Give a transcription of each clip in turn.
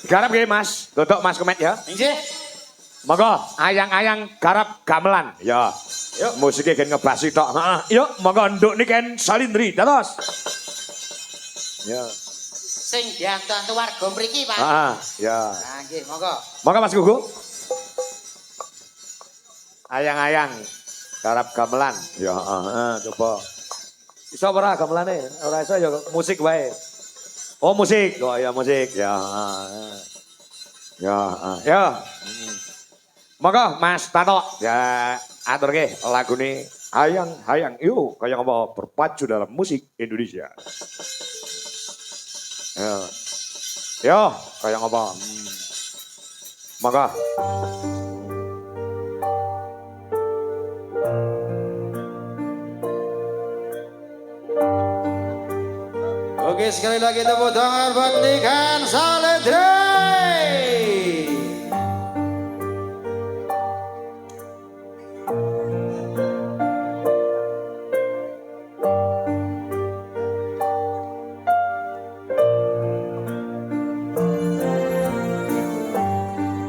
Garap nggih Mas, dodok Mas Kemet ya. Nggih. Monggo ayang-ayang garap gamelan. Ya. Yuk musiknya kan ngebasi tok. Heeh. Yuk monggo nduk niki kan salindri dados. Ya. Sing diantu-antu warga mriki, Pak. Heeh, ya. Nah, nggih, monggo. Monggo Mas Gugu. Ayang-ayang garap gamelan. Ya, heeh, coba. Iso ora gamelane? Ora iso ya musik wae. Oh, musik. Oh, ya musik. Ya. Ya, ya. Monggo Mas Tato. Ya, aturke lagune Hayang-hayang yuk kayak apa berpacu dalam musik Indonesia. Ya. Yo, kayak apa? Monggo. Oke, sekali lagi tepuk tangan buat Nikan Salendri.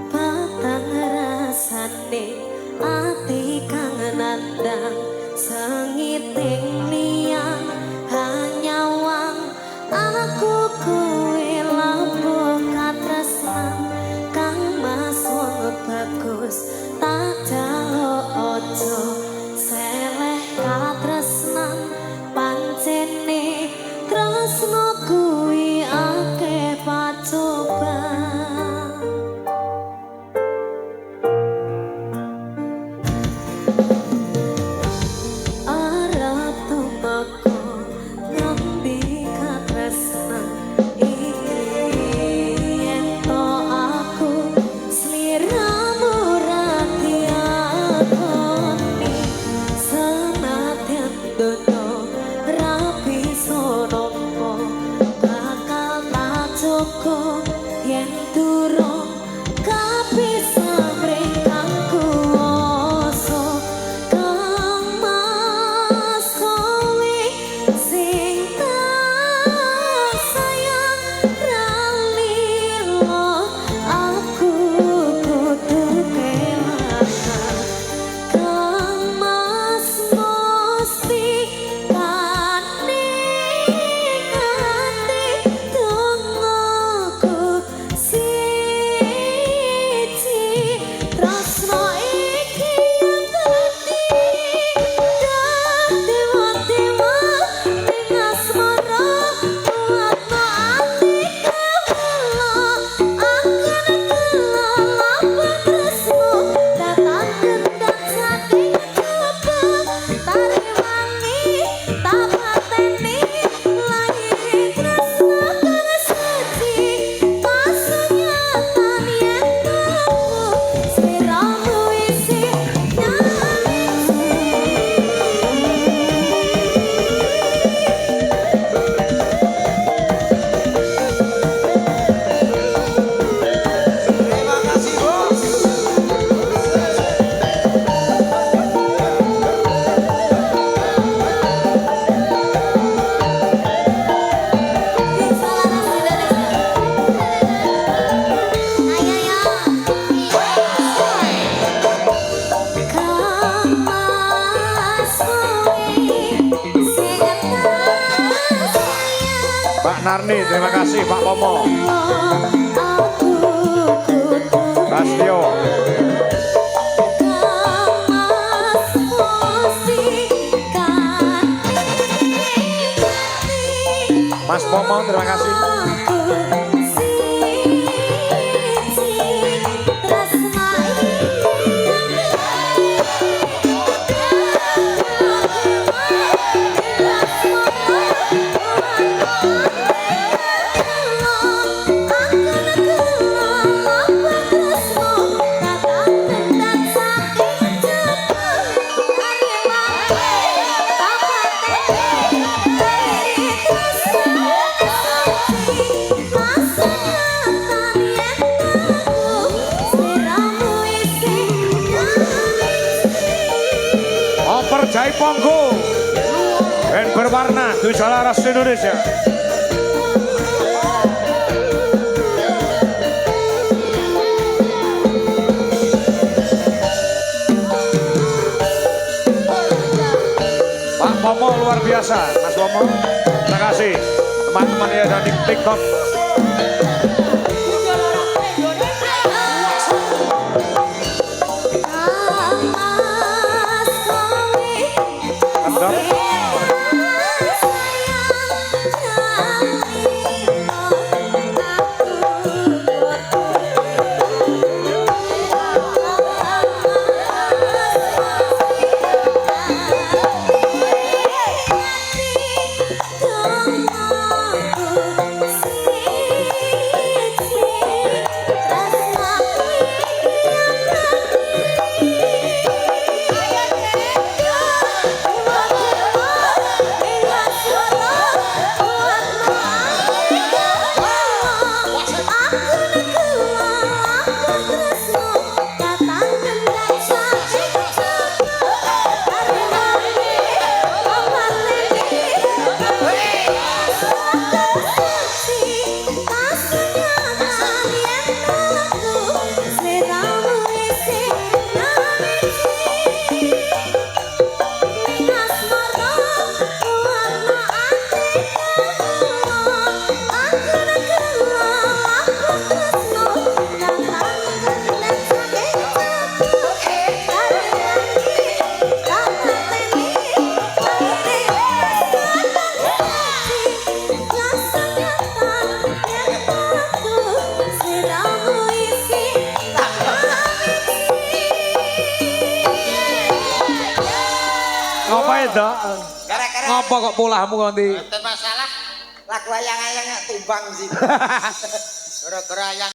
Patang rasane ati kang nandang sengiting liang hanyawang aku kuwi labuh katresnan kang mas wong bagus tak jauh ojo seleh katresnan pancene tresno kuwi akeh pacobaan. Arep tumaku ngendi katresnan iki ento aku sliramu ratiakoni senadyan dono rapi sonompo bakal tak cukup yen durung kapisah mrengkang kuoso kang mas kowe sing tak sayang ralilo aku kudu kelangan kang mas mesti kaningati dongoku siji tresno iki dadi dewa-dewa ning asmara kuatno ati kawula akan kelelap tresno datang dendam saking coba tari wangi tak pateni lahir tresno kang suci pasunyatan yen aku sliramu isi Terima kasih, Bos. Pak Narni, terima kasih Pak Pomo. Bastio. Mas Pomo, terima kasih. Oper Jaiponggo dan berwarna 7 laras Indonesia. biasa, Mas Womo. Terima kasih teman-teman yang ada di TikTok. Mantap. Ngapain dah? Gara-gara Ngapa kok pulahmu nanti? Nonton masalah lagu ayang-ayang tumbang sih. Gara-gara ayang